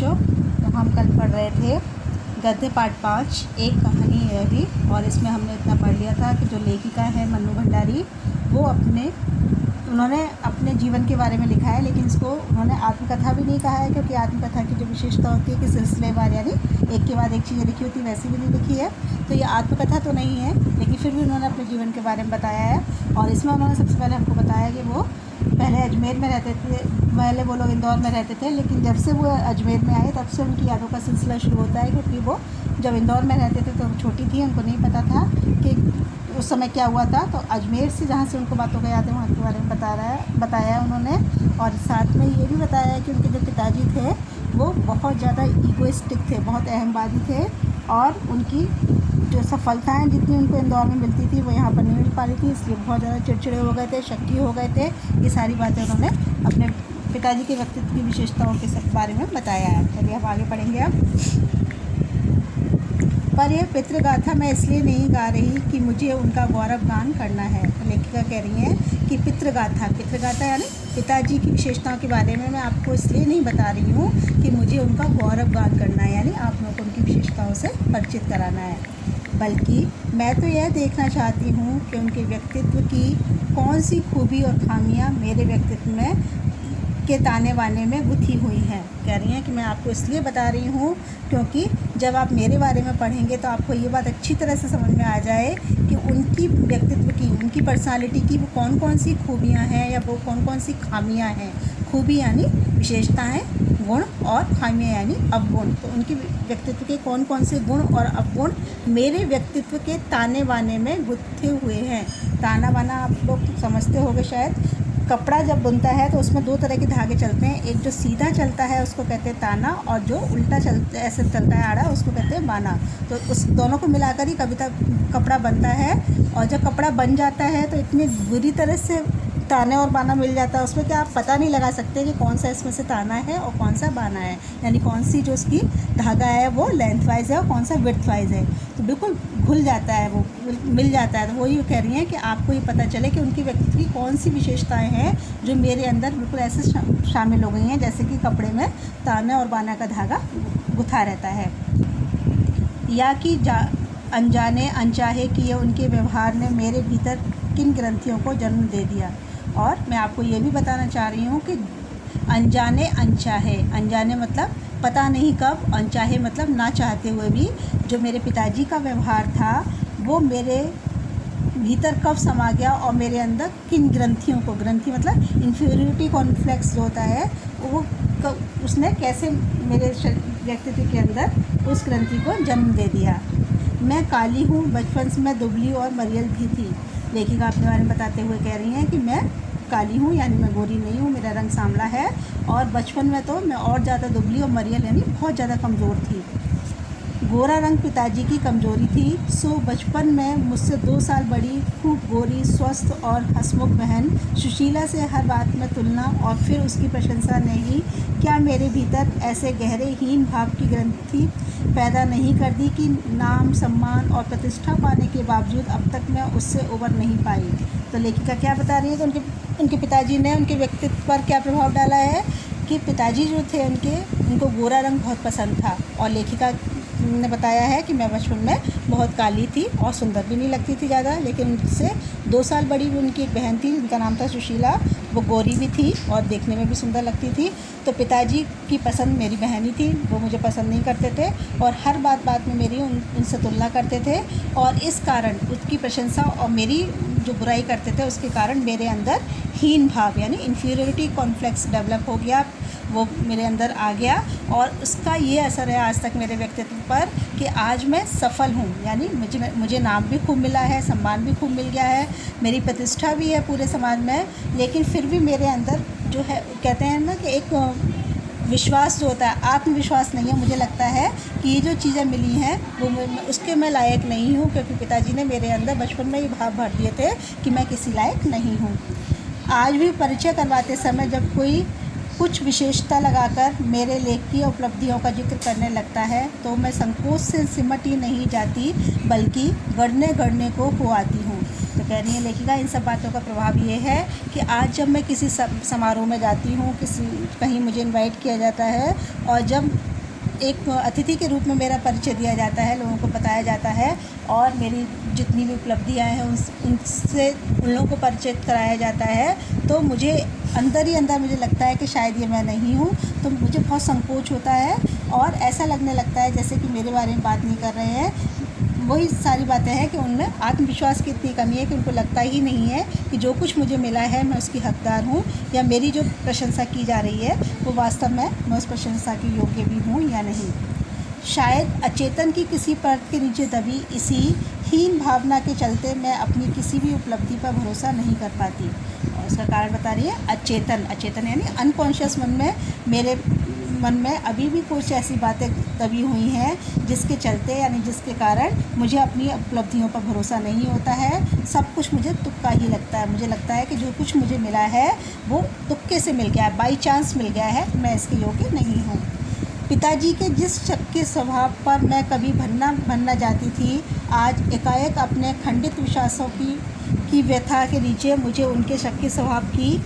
बच्चों, तो हम कल पढ़ रहे थे गद्य पाठ 5 एक कहानी है अभी। और इसमें हमने इतना पढ़ लिया था कि जो लेखिका है मन्नू भंडारी, वो उन्होंने अपने जीवन के बारे में लिखा है, लेकिन इसको उन्होंने आत्मकथा भी नहीं कहा है, क्योंकि आत्मकथा की जो विशेषता होती है कि सिलसिलेवार यानी एक के बाद एक चीज़ें लिखी होती है, वैसी भी नहीं लिखी है। तो ये आत्मकथा तो नहीं है, लेकिन फिर भी उन्होंने अपने जीवन के बारे में बताया है। और इसमें उन्होंने सबसे पहले हमको बताया कि वो पहले अजमेर में रहते थे, पहले वो लोग इंदौर में रहते थे, लेकिन जब से वो अजमेर में आए तब से उनकी यादों का सिलसिला शुरू होता है। क्योंकि वो जब इंदौर में रहते थे तो छोटी थी, उनको नहीं पता था कि उस समय क्या हुआ था। तो अजमेर से जहाँ से उनको बातों का याद है वहाँ के बारे में बताया उन्होंने। और साथ में ये भी बताया है कि उनके जो पिताजी थे वो बहुत ज़्यादा ईगोइस्टिक थे, बहुत अहमवादी थे, और उनकी जो सफलताएं जितनी उनको इंदौर में मिलती थी वो यहाँ पर नहीं मिल पा रही थी, इसलिए बहुत ज़्यादा चिड़चिड़े हो गए थे, शक्की हो गए थे। ये सारी बातें उन्होंने अपने पिताजी के व्यक्तित्व की विशेषताओं के सब बारे में बताया है। चलिए हम आगे पढ़ेंगे अब। पर यह पितृगाथा मैं इसलिए नहीं गा रही कि मुझे उनका गौरव गान करना है। तो लेखिका कह रही है कि पितृगाथा यानी पिताजी की विशेषताओं के बारे में मैं आपको इसलिए नहीं बता रही हूँ कि मुझे उनका गौरव गान करना है, यानी आप लोगों को उनकी विशेषताओं से परिचित कराना है, बल्कि मैं तो यह देखना चाहती हूँ कि उनके व्यक्तित्व की कौन सी खूबी और खामियाँ मेरे व्यक्तित्व में के ताने बाने में गुथी हुई हैं। कह रही हैं कि मैं आपको इसलिए बता रही हूँ क्योंकि जब आप मेरे बारे में पढ़ेंगे तो आपको ये बात अच्छी तरह से समझ में आ जाए कि उनकी व्यक्तित्व की, उनकी पर्सनालिटी की वो कौन कौन सी खूबियाँ हैं या वो कौन कौन सी खामियाँ हैं। खूबी यानी विशेषताएँ, गुण, और खामियाँ यानी अवगुण। तो उनकी व्यक्तित्व के कौन कौन से गुण और अवगुण मेरे व्यक्तित्व के ताने बाने में गुथे हुए हैं। ताना बाना आप लोग समझते होंगे शायद। कपड़ा जब बुनता है तो उसमें दो तरह के धागे चलते हैं, एक जो सीधा चलता है उसको कहते हैं ताना, और जो उल्टा ऐसे चलता है आड़ा उसको कहते हैं बाना। तो उस दोनों को मिलाकर ही कपड़ा बनता है। और जब कपड़ा बन जाता है तो इतनी बुरी तरह से ताने और बाना मिल जाता है उसमें कि आप पता नहीं लगा सकते कि कौन सा इसमें से ताना है और कौन सा बाना है, यानी कौन सी जो उसकी धागा है वो लेंथ वाइज है और कौन सा विड्थ वाइज है। तो बिल्कुल घुल जाता है, वो मिल जाता है। तो वो ये कह रही हैं कि आपको ये पता चले कि उनकी व्यक्तित्व की कौन सी विशेषताएं हैं जो मेरे अंदर बिल्कुल ऐसे शामिल हो गई हैं, जैसे कि कपड़े में ताने और बाना का धागा गुथा रहता है, या कि अनजाने अनचाहे कि ये उनके व्यवहार ने मेरे भीतर किन ग्रंथियों को जन्म दे दिया। और मैं आपको ये भी बताना चाह रही हूँ कि अनजाने अनचाहे, अनजाने मतलब पता नहीं कब, अनचाहे मतलब ना चाहते हुए भी जो मेरे पिताजी का व्यवहार था वो मेरे भीतर कब समा गया और मेरे अंदर किन ग्रंथियों को, ग्रंथि मतलब इन्फीरियरिटी कॉम्प्लेक्स जो होता है वो उसने कैसे मेरे व्यक्तित्व के अंदर उस ग्रंथि को जन्म दे दिया। मैं काली हूँ, बचपन से मैं दुबली और मरियल भी थी। लेखिका अपने बारे में बताते हुए कह रही हैं कि मैं काली हूँ यानी मैं गोरी नहीं हूँ, मेरा रंग सांवला है, और बचपन में तो मैं और ज़्यादा दुबली और मरियल यानी बहुत ज़्यादा कमज़ोर थी। गोरा रंग पिताजी की कमज़ोरी थी। सो बचपन में मुझसे 2 साल बड़ी, खूब गोरी, स्वस्थ और हंसमुख बहन सुशीला से हर बात में तुलना और फिर उसकी प्रशंसा नहीं क्या मेरे भीतर ऐसे गहरे हीन भाव की ग्रंथि पैदा नहीं कर दी कि नाम, सम्मान और प्रतिष्ठा पाने के बावजूद अब तक मैं उससे उबर नहीं पाई। तो लेखिका क्या बता रही है कि उनके पिताजी ने उनके व्यक्तित्व पर क्या प्रभाव डाला है कि पिताजी जो थे उनको गोरा रंग बहुत पसंद था। और लेखिका ने बताया है कि मैं बचपन में बहुत काली थी और सुंदर भी नहीं लगती थी ज़्यादा, लेकिन उनसे 2 साल बड़ी उनकी एक बहन थी जिनका नाम था सुशीला, वो गोरी भी थी और देखने में भी सुंदर लगती थी। तो पिताजी की पसंद मेरी बहन ही थी, वो मुझे पसंद नहीं करते थे और हर बात में मेरी उनसे तुलना करते थे, और इस कारण उसकी प्रशंसा और मेरी जो बुराई करते थे उसके कारण मेरे अंदर हीन भाव यानी इन्फीरियरिटी कॉम्प्लेक्स डेवलप हो गया, वो मेरे अंदर आ गया। और उसका ये असर है आज तक मेरे व्यक्तित्व पर कि आज मैं सफल हूँ, यानी मुझे नाम भी खूब मिला है, सम्मान भी खूब मिल गया है, मेरी प्रतिष्ठा भी है पूरे समाज में, लेकिन फिर भी मेरे अंदर जो है कहते हैं ना कि एक विश्वास जो होता है, आत्मविश्वास नहीं है। मुझे लगता है कि ये जो चीज़ें मिली हैं वो उसके मैं लायक नहीं हूँ, क्योंकि पिताजी ने मेरे अंदर बचपन में ही भाव भर दिए थे कि मैं किसी लायक नहीं हूँ। आज भी परिचय करवाते समय जब कोई कुछ विशेषता लगाकर मेरे लेख की उपलब्धियों का जिक्र करने लगता है तो मैं संकोच से सिमट ही नहीं जाती, बल्कि गढ़ने को हो आती हूँ। तो कह रही है लेखिका, इन सब बातों का प्रभाव ये है कि आज जब मैं किसी समारोह में जाती हूँ, कहीं मुझे इनवाइट किया जाता है, और जब एक अतिथि के रूप में मेरा परिचय दिया जाता है, लोगों को बताया जाता है और मेरी जितनी भी उपलब्धियाँ हैं उनसे उन लोगों को परिचित कराया जाता है, तो मुझे अंदर ही अंदर मुझे लगता है कि शायद ये मैं नहीं हूँ। तो मुझे बहुत संकोच होता है और ऐसा लगने लगता है जैसे कि मेरे बारे में बात नहीं कर रहे हैं। वही सारी बातें हैं कि उनमें आत्मविश्वास की इतनी कमी है कि उनको लगता ही नहीं है कि जो कुछ मुझे मिला है मैं उसकी हकदार हूँ, या मेरी जो प्रशंसा की जा रही है वो वास्तव में मैं उस प्रशंसा की योग्य भी हूँ या नहीं। शायद अचेतन की किसी परत के नीचे दबी इसी हीन भावना के चलते मैं अपनी किसी भी उपलब्धि पर भरोसा नहीं कर पाती। और इसका कारण बता रही है अचेतन यानी अनकॉन्शियस मेरे मन में अभी भी कुछ ऐसी बातें दबी हुई हैं जिसके चलते यानी जिसके कारण मुझे अपनी उपलब्धियों पर भरोसा नहीं होता है। सब कुछ मुझे तुक्का ही लगता है। मुझे लगता है कि जो कुछ मुझे मिला है वो तुक्के से मिल गया है, बाई चांस मिल गया है, मैं इसके योग्य नहीं हूँ। पिताजी के जिस शक्की स्वभाव पर मैं कभी बनना चाहती थी, आज एकाएक अपने खंडित विश्वासों की व्यथा के नीचे मुझे उनके शक्की स्वभाव की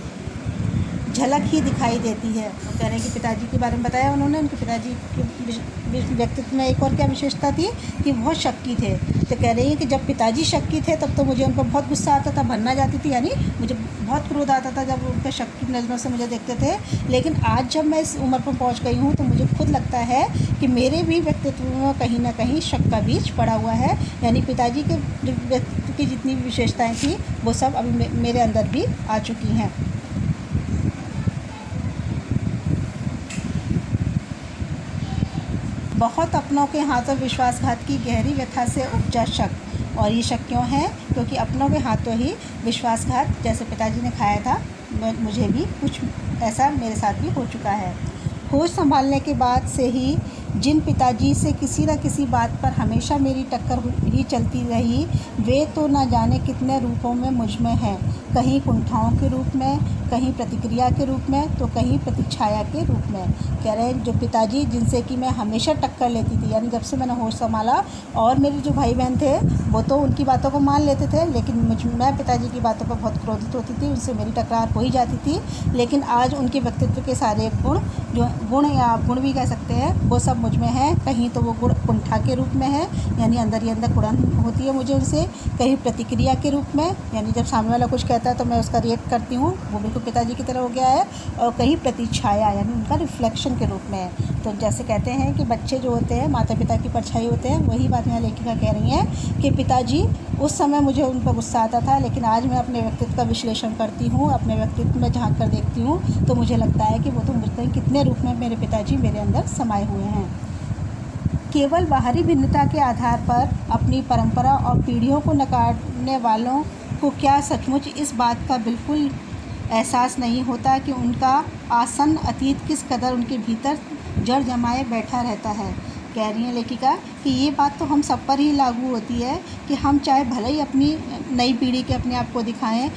झलक ही दिखाई देती है। वो कह रहे हैं कि पिताजी के बारे में बताया उन्होंने, उनके पिताजी के व्यक्तित्व में एक और क्या विशेषता थी कि बहुत शक्की थे। तो कह रही हैं कि जब पिताजी शक्की थे तब तो मुझे उन पर बहुत गुस्सा आता था, बनना जाती थी, यानी मुझे बहुत क्रोध आता था जब उनके शक्की नज़रों से मुझे देखते थे। लेकिन आज जब मैं इस उम्र पर पहुँच गई हूँ तो मुझे खुद लगता है कि मेरे भी व्यक्तित्व में कहीं ना कहीं शक का बीज पड़ा हुआ है, यानी पिताजी के व्यक्तित्व की जितनी भी विशेषताएँ थी वो सब अभी मेरे अंदर भी आ चुकी हैं। बहुत अपनों के हाथों विश्वासघात की गहरी व्यथा से उपजा शक, और ये शक क्यों है? क्योंकि अपनों के हाथों ही विश्वासघात जैसे पिताजी ने खाया था, मुझे भी कुछ ऐसा मेरे साथ भी हो चुका है। होश संभालने के बाद से ही जिन पिताजी से किसी न किसी बात पर हमेशा मेरी टक्कर ही चलती रही, वे तो न जाने कितने रूपों में मुझ में हैं, कहीं कुंठाओं के रूप में, कहीं प्रतिक्रिया के रूप में, तो कहीं प्रतिछाया के रूप में। कह रहे हैं जो पिताजी जिनसे कि मैं हमेशा टक्कर लेती थी, यानी जब से मैंने होश संभाला, और मेरे जो भाई बहन थे वो तो उनकी बातों को मान लेते थे, लेकिन मैं पिताजी की बातों पर बहुत क्रोधित होती थी, उनसे मेरी टकरार हो ही जाती थी। लेकिन आज उनके व्यक्तित्व के सारे गुण या आप गुण भी कह सकते हैं, वो सब मुझ में है। कहीं तो वो गुण कुंठा के रूप में है, यानी अंदर ही अंदर कुड़न होती है मुझे उनसे, कहीं प्रतिक्रिया के रूप में, यानी जब सामने वाला कुछ कहता है तो मैं उसका रिएक्ट करती हूँ, वो बिल्कुल पिताजी की तरह हो गया है, और कहीं प्रतिछाया यानी उनका रिफ्लेक्शन के रूप में है। तो जैसे कहते हैं कि बच्चे जो होते हैं माता पिता की परछाई होते हैं, वही बात यहाँ लेखिका कह रही हैं कि पिताजी उस समय मुझे उन पर गुस्सा आता था, लेकिन आज मैं अपने व्यक्तित्व का विश्लेषण करती हूँ, अपने व्यक्तित्व में झांक कर देखती हूँ, तो मुझे लगता है कि वो तो मुझे कितने रूप में मेरे पिताजी मेरे अंदर समाये हुए हैं। केवल बाहरी भिन्नता के आधार पर अपनी परंपरा और पीढ़ियों को नकारने वालों को क्या सचमुच इस बात का बिल्कुल एहसास नहीं होता कि उनका आसन्न अतीत किस कदर उनके भीतर जड़ जमाए बैठा रहता है। कह रही हैं लेखिका कि ये बात तो हम सब पर ही लागू होती है कि हम चाहे भले ही अपनी नई पीढ़ी के अपने आप को दिखाएं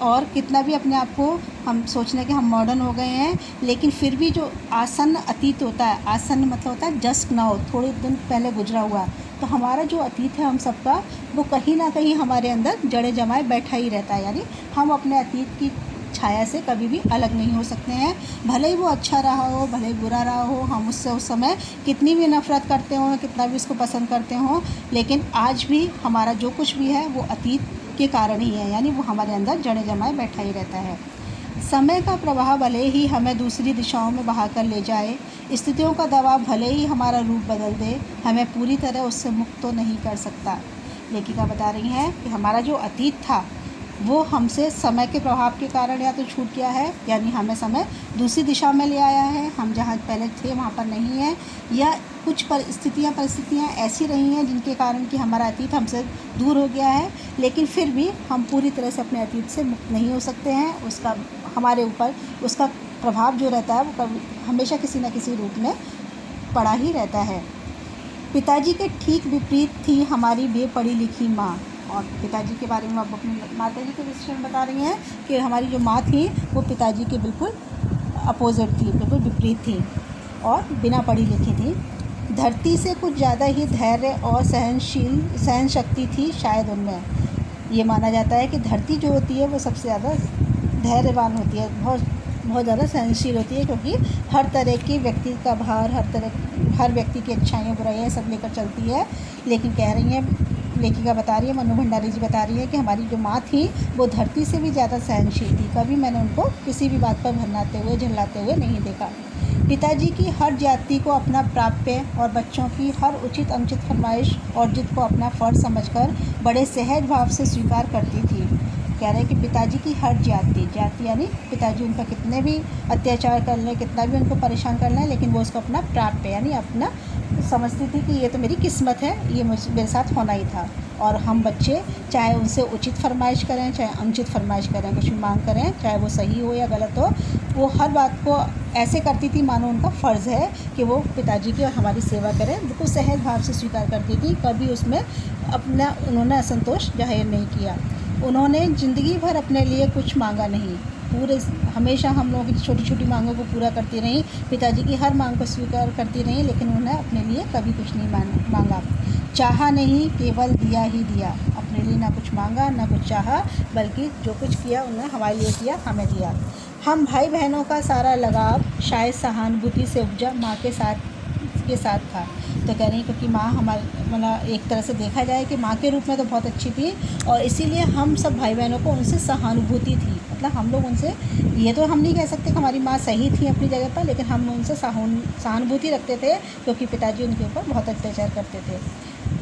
और कितना भी अपने आप को हम सोचने के हम मॉडर्न हो गए हैं, लेकिन फिर भी जो आसन्न अतीत होता है, आसन्न मतलब होता है जस्ट नाउ, थोड़े दिन पहले गुजरा हुआ, तो हमारा जो अतीत है हम सबका, वो कहीं ना कहीं हमारे अंदर जड़े जमाए बैठा ही रहता है। यानी हम अपने अतीत की छाया से कभी भी अलग नहीं हो सकते हैं, भले ही वो अच्छा रहा हो, भले ही बुरा रहा हो, हम उससे उस समय कितनी भी नफ़रत करते हों, कितना भी उसको पसंद करते हों, लेकिन आज भी हमारा जो कुछ भी है वो अतीत के कारण ही है, यानी वो हमारे अंदर जड़े जमाए बैठा ही रहता है। समय का प्रवाह भले ही हमें दूसरी दिशाओं में बहा कर ले जाए, स्थितियों का दबाव भले ही हमारा रूप बदल दे, हमें पूरी तरह उससे मुक्त तो नहीं कर सकता। लेखिका बता रही हैं कि हमारा जो अतीत था वो हमसे समय के प्रभाव के कारण या तो छूट गया है, यानी हमें समय दूसरी दिशा में ले आया है, हम जहाँ पहले थे वहाँ पर नहीं है, या कुछ परिस्थितियाँ ऐसी रही हैं जिनके कारण कि हमारा अतीत हमसे दूर हो गया है, लेकिन फिर भी हम पूरी तरह से अपने अतीत से मुक्त नहीं हो सकते हैं। उसका हमारे ऊपर उसका प्रभाव जो रहता है वो हमेशा किसी न किसी रूप में पड़ा ही रहता है। पिताजी के ठीक विपरीत थी हमारी बेपढ़ी लिखी माँ, और पिताजी के बारे में आप अपनी माता जी के विषय में बता रही हैं कि हमारी जो माँ थी वो पिताजी के बिल्कुल अपोजिट थी, बिल्कुल विपरीत थी और बिना पढ़ी लिखी थी। धरती से कुछ ज़्यादा ही धैर्य और सहन शक्ति थी शायद उनमें। ये माना जाता है कि धरती जो होती है वो सबसे ज़्यादा धैर्यवान होती है, बहुत बहुत ज़्यादा सहनशील होती है, क्योंकि हर तरह की व्यक्ति का भार, हर व्यक्ति की अच्छाइयाँ बुराइयाँ सब लेकर चलती है। लेकिन कह रही हैं, लेखिका बता रही है, मनु भंडारी जी बता रही है कि हमारी जो माँ थी वो धरती से भी ज़्यादा सहनशील थी। कभी मैंने उनको किसी भी बात पर भरनाते हुए, झल्लाते हुए नहीं देखा। पिताजी की हर जाति को अपना प्राप्य और बच्चों की हर उचित अनुचित फरमाइश और जिद को अपना फ़र्ज समझकर बड़े सहज भाव से स्वीकार करती थी। कह रहे हैं कि पिताजी की हर जाति यानी पिताजी उनका कितने भी अत्याचार कर लें, कितना भी उनको परेशान कर लें, लेकिन वो उसको अपना प्राप्य यानी अपना समझती थी कि ये तो मेरी किस्मत है, ये मेरे साथ होना ही था। और हम बच्चे चाहे उनसे उचित फरमाइश करें, चाहे अनुचित फरमाइश करें, कुछ भी मांग करें, चाहे वो सही हो या गलत हो, वो हर बात को ऐसे करती थी मानो उनका फ़र्ज़ है कि वो पिताजी की और हमारी सेवा करें। बिल्कुल सहज भाव से स्वीकार करती थी, कभी उसमें उन्होंने असंतोष जाहिर नहीं किया। उन्होंने ज़िंदगी भर अपने लिए कुछ मांगा नहीं, हमेशा हम लोगों की छोटी छोटी मांगों को पूरा करती रहीं, पिताजी की हर मांग को स्वीकार करती रहीं, लेकिन उन्होंने अपने लिए कभी कुछ नहीं मांगा। चाहा नहीं, केवल दिया ही दिया। अपने लिए ना कुछ मांगा ना कुछ चाहा, बल्कि जो कुछ किया उन्होंने हमारे लिए किया, हमें दिया। हम भाई बहनों का सारा लगाव शायद सहानुभूति से उपजा माँ के साथ था। तो कह रही हैं क्योंकि माँ हमारे मतलब एक तरह से देखा जाए कि माँ के रूप में तो बहुत अच्छी थी, और इसीलिए हम सब भाई बहनों को उनसे सहानुभूति थी। मतलब हम लोग उनसे, ये तो हम नहीं कह सकते कि हमारी माँ सही थी अपनी जगह पर, लेकिन हम उनसे सहानुभूति रखते थे, क्योंकि पिताजी उनके ऊपर बहुत अत्याचार करते थे।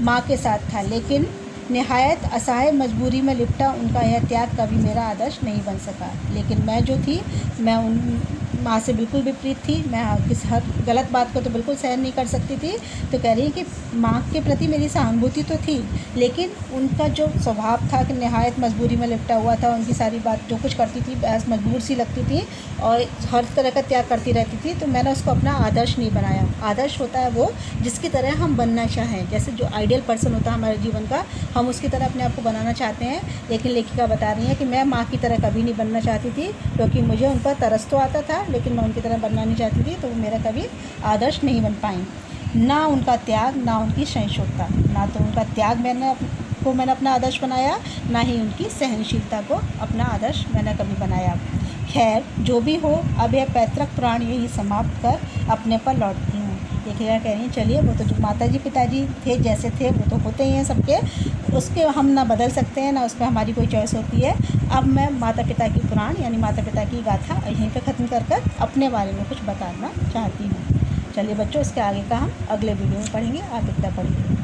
माँ के साथ था, लेकिन निहायत असहाय मजबूरी में लिपटा उनका यह त्याग कभी मेरा आदर्श नहीं बन सका। लेकिन मैं जो थी, मैं उन माँ से बिल्कुल विपरीत थी। मैं हर गलत बात को तो बिल्कुल सहन नहीं कर सकती थी। तो कह रही है कि माँ के प्रति मेरी सहानुभूति तो थी, लेकिन उनका जो स्वभाव था कि निहायत मजबूरी में लिपटा हुआ था, उनकी सारी बात जो कुछ करती थी बस मजबूर सी लगती थी और हर तरह का त्याग करती रहती थी। तो मैंने उसको अपना आदर्श नहीं बनाया। आदर्श होता है वो जिसकी तरह हम बनना चाहें, जैसे जो आइडियल पर्सन होता है हमारे जीवन का, हम उसकी तरह अपने आप को बनाना चाहते हैं। लेकिन लेखिका बता रही है कि मैं माँ की तरह कभी नहीं बनना चाहती थी, क्योंकि मुझे उन पर तरस तो आता था, लेकिन मैं उनकी तरह बनना नहीं चाहती थी। तो वो मेरा कभी आदर्श नहीं बन पाई। ना उनका त्याग, ना उनकी सहिष्णुता, ना तो उनका त्याग मैंने अपना आदर्श बनाया, ना ही उनकी सहनशीलता को अपना आदर्श मैंने कभी बनाया। खैर जो भी हो, अब यह पैतृक पुराण यही समाप्त कर अपने पर लौटती हूँ। लेखिका कह रही हैं चलिए, वो तो जो माताजी पिताजी थे जैसे थे वो तो होते ही हैं सबके, उसके हम ना बदल सकते हैं, ना उसमें हमारी कोई चॉइस होती है। अब मैं माता पिता की पुराण यानी माता पिता की गाथा यहीं पे ख़त्म कर अपने बारे में कुछ बताना चाहती हूँ। चलिए बच्चों, इसके आगे का हम अगले वीडियो में पढ़ेंगे। आप इतना पढ़िए।